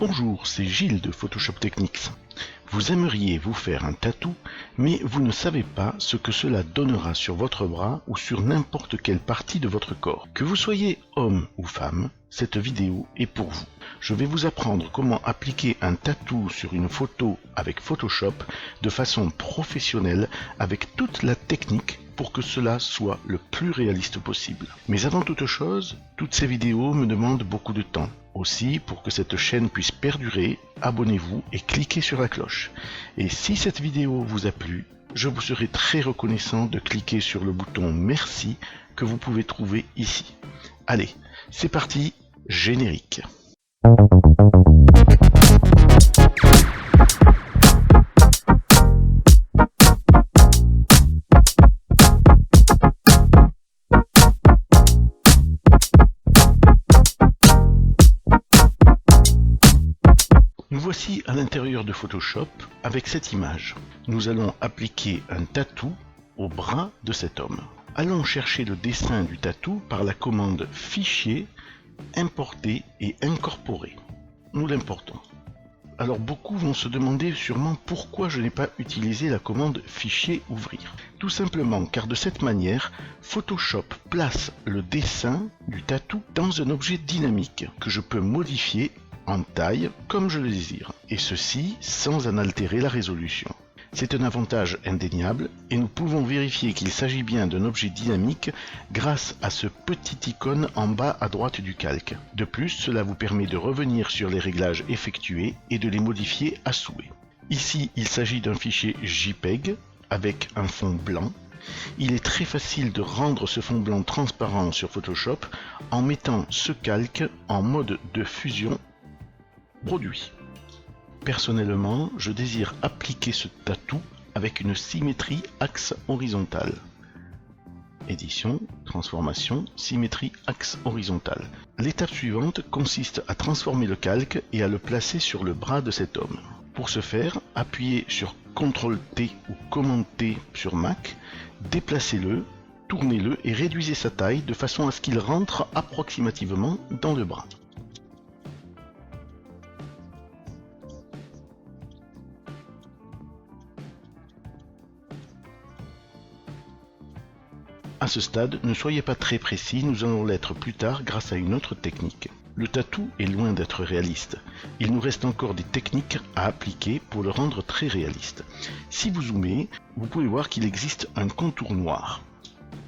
Bonjour, c'est Gilles de Photoshop Techniques. Vous aimeriez vous faire un tatou, mais vous ne savez pas ce que cela donnera sur votre bras ou sur n'importe quelle partie de votre corps. Que vous soyez homme ou femme, cette vidéo est pour vous. Je vais vous apprendre comment appliquer un tatou sur une photo avec Photoshop de façon professionnelle avec toute la technique pour que cela soit le plus réaliste possible. Mais avant toute chose, toutes ces vidéos me demandent beaucoup de temps. Aussi, pour que cette chaîne puisse perdurer, abonnez-vous et cliquez sur la cloche. Et si cette vidéo vous a plu, je vous serai très reconnaissant de cliquer sur le bouton merci que vous pouvez trouver ici. Allez, c'est parti, générique. Nous voici à l'intérieur de Photoshop avec cette image. Nous allons appliquer un tatou au bras de cet homme. Allons chercher le dessin du tatou par la commande Fichier, Importer et Incorporer. Nous l'importons. Alors beaucoup vont se demander sûrement pourquoi je n'ai pas utilisé la commande Fichier, Ouvrir. Tout simplement car de cette manière, Photoshop place le dessin du tatou dans un objet dynamique que je peux modifier en taille comme je le désire, et ceci sans en altérer la résolution. C'est un avantage indéniable et nous pouvons vérifier qu'il s'agit bien d'un objet dynamique grâce à ce petit icône en bas à droite du calque. De plus, cela vous permet de revenir sur les réglages effectués et de les modifier à souhait. Ici, il s'agit d'un fichier JPEG avec un fond blanc. Il est très facile de rendre ce fond blanc transparent sur Photoshop en mettant ce calque en mode de fusion produit. Personnellement, je désire appliquer ce tatou avec une symétrie axe horizontal. Édition, transformation, symétrie axe horizontal. L'étape suivante consiste à transformer le calque et à le placer sur le bras de cet homme. Pour ce faire, appuyez sur CTRL-T ou Command-T sur Mac, déplacez-le, tournez-le et réduisez sa taille de façon à ce qu'il rentre approximativement dans le bras. À ce stade, ne soyez pas très précis, nous allons l'être plus tard grâce à une autre technique. Le tatou est loin d'être réaliste. Il nous reste encore des techniques à appliquer pour le rendre très réaliste. Si vous zoomez, vous pouvez voir qu'il existe un contour noir.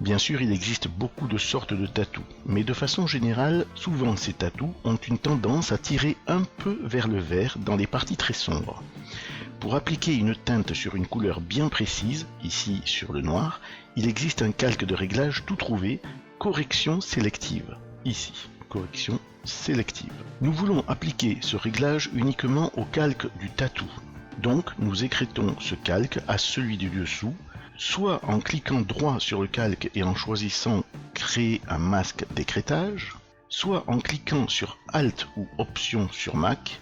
Bien sûr, il existe beaucoup de sortes de tatous, mais de façon générale, souvent ces tatous ont une tendance à tirer un peu vers le vert dans les parties très sombres. Pour appliquer une teinte sur une couleur bien précise, ici sur le noir, il existe un calque de réglage tout trouvé, correction sélective. Ici, correction sélective. Nous voulons appliquer ce réglage uniquement au calque du tatou. Donc, nous écrêtons ce calque à celui du dessous, soit en cliquant droit sur le calque et en choisissant Créer un masque d'écrêtage, soit en cliquant sur Alt ou Option sur Mac,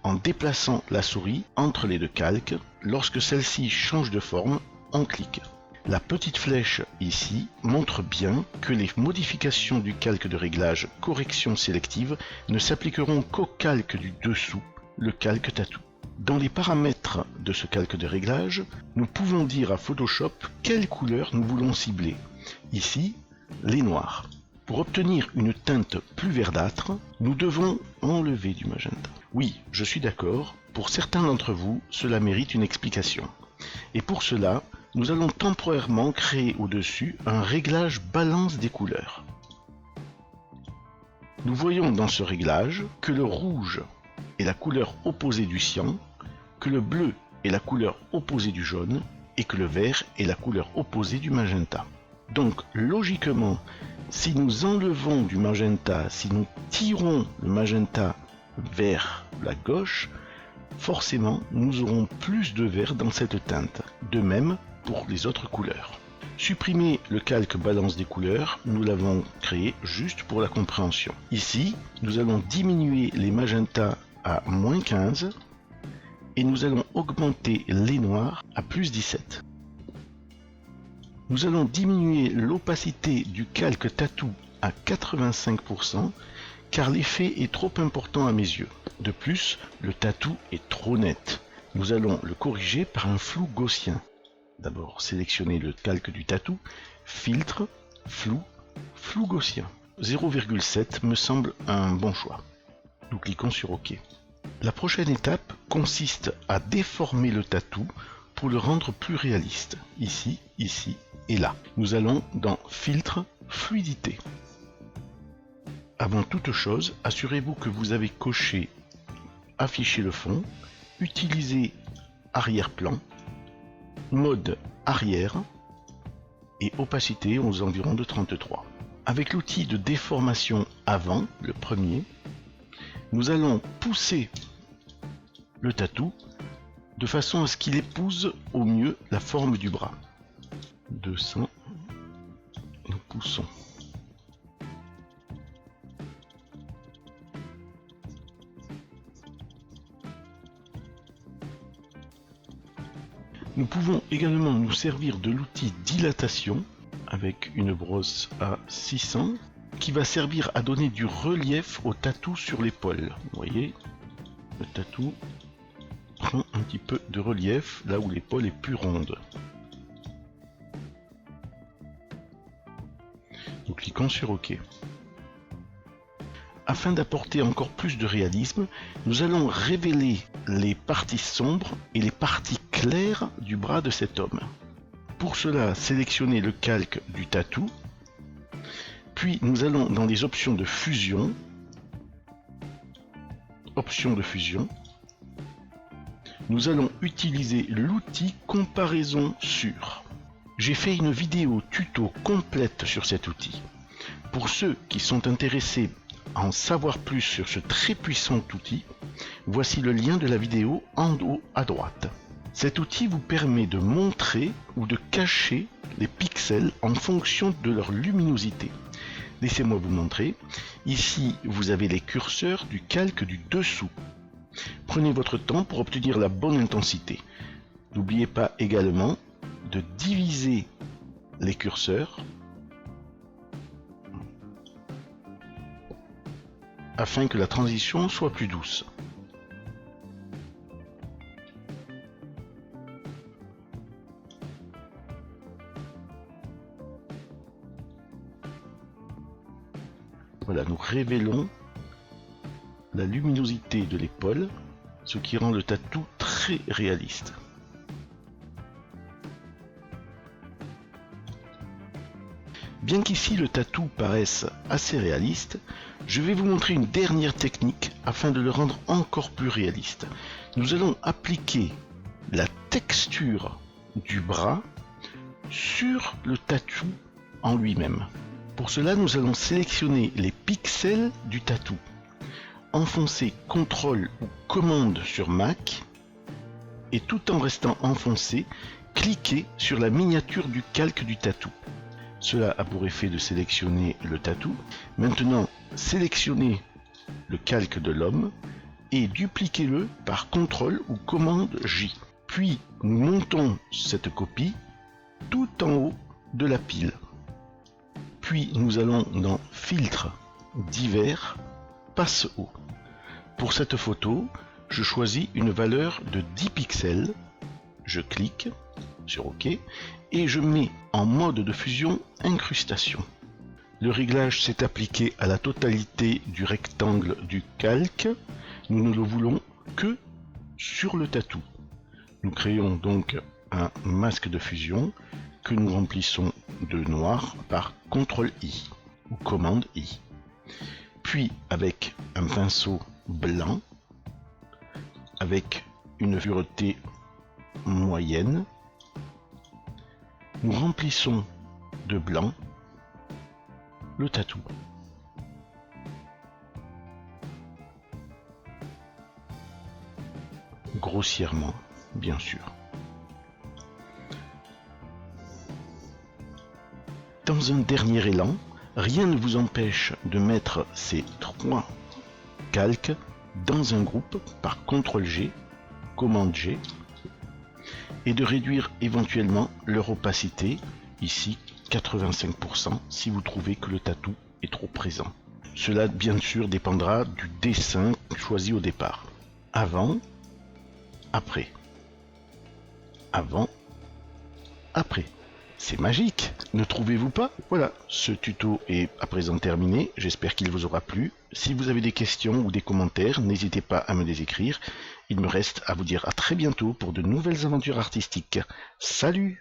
en déplaçant la souris entre les deux calques. Lorsque celle-ci change de forme, on clique. La petite flèche ici montre bien que les modifications du calque de réglage correction sélective ne s'appliqueront qu'au calque du dessous, le calque tatou. Dans les paramètres de ce calque de réglage, nous pouvons dire à Photoshop quelle couleur nous voulons cibler. Ici, les noirs. Pour obtenir une teinte plus verdâtre, nous devons enlever du magenta. Oui, je suis d'accord, pour certains d'entre vous, cela mérite une explication. Et pour cela, nous allons temporairement créer au-dessus un réglage balance des couleurs. Nous voyons dans ce réglage que le rouge est la couleur opposée du cyan, que le bleu est la couleur opposée du jaune et que le vert est la couleur opposée du magenta. Donc logiquement, si nous enlevons du magenta, si nous tirons le magenta vers la gauche, forcément nous aurons plus de vert dans cette teinte. De même pour les autres couleurs. Supprimer le calque balance des couleurs, nous l'avons créé juste pour la compréhension. Ici, nous allons diminuer les magentas à -15 et nous allons augmenter les noirs à +17. Nous allons diminuer l'opacité du calque tatou à 85% car l'effet est trop important à mes yeux. De plus, le tatou est trop net. Nous allons le corriger par un flou gaussien. D'abord, sélectionnez le calque du tatou, filtre, flou, flou gaussien. 0,7 me semble un bon choix. Nous cliquons sur OK. La prochaine étape consiste à déformer le tatou pour le rendre plus réaliste. Ici, ici et là. Nous allons dans Filtre, Fluidité. Avant toute chose, assurez-vous que vous avez coché Afficher le fond, Utiliser arrière-plan, Mode arrière et opacité aux environs de 33. Avec l'outil de déformation avant, le premier, nous allons pousser le tatou de façon à ce qu'il épouse au mieux la forme du bras. 200, nous poussons. Nous pouvons également nous servir de l'outil dilatation avec une brosse à 600 qui va servir à donner du relief au tatou sur l'épaule. Vous voyez, le tatou prend un petit peu de relief là où l'épaule est plus ronde. Nous cliquons sur OK. Afin d'apporter encore plus de réalisme, nous allons révéler les parties sombres et les parties claires du bras de cet homme. Pour cela, sélectionnez le calque du tatou, puis nous allons dans les options de fusion, nous allons utiliser l'outil comparaison sur. J'ai fait une vidéo tuto complète sur cet outil. Pour ceux qui sont intéressés à en savoir plus sur ce très puissant outil, voici le lien de la vidéo en haut à droite. Cet outil vous permet de montrer ou de cacher les pixels en fonction de leur luminosité. Laissez-moi vous montrer. Ici, vous avez les curseurs du calque du dessous. Prenez votre temps pour obtenir la bonne intensité. N'oubliez pas également de diviser les curseurs afin que la transition soit plus douce. Voilà, nous révélons la luminosité de l'épaule, ce qui rend le tatou très réaliste. Bien qu'ici le tatou paraisse assez réaliste, je vais vous montrer une dernière technique afin de le rendre encore plus réaliste. Nous allons appliquer la texture du bras sur le tatou en lui-même. Pour cela, nous allons sélectionner les pixels du tatou. Enfoncer CTRL ou commande sur Mac et tout en restant enfoncé, cliquez sur la miniature du calque du tatou. Cela a pour effet de sélectionner le tatou. Maintenant, sélectionnez le calque de l'homme et dupliquez-le par CTRL ou commande J. Puis, nous montons cette copie tout en haut de la pile. Puis, nous allons dans Filtre, Divers, Passe haut. Pour cette photo, je choisis une valeur de 10 pixels. Je clique sur OK et je mets en mode de fusion incrustation. Le réglage s'est appliqué à la totalité du rectangle du calque. Nous ne le voulons que sur le tatou. Nous créons donc un masque de fusion que nous remplissons de noir par CTRL-I ou commande I. Puis avec un pinceau blanc, avec une pureté moyenne, nous remplissons de blanc le tatou. Grossièrement, bien sûr. Dans un dernier élan, rien ne vous empêche de mettre ces 3 calques dans un groupe par CTRL-G, commande G, et de réduire éventuellement leur opacité, ici 85% si vous trouvez que le tatou est trop présent. Cela bien sûr dépendra du dessin choisi au départ. Avant, après. Avant, après. C'est magique, ne trouvez-vous pas? Voilà, ce tuto est à présent terminé, j'espère qu'il vous aura plu. Si vous avez des questions ou des commentaires, n'hésitez pas à me les écrire. Il me reste à vous dire à très bientôt pour de nouvelles aventures artistiques. Salut!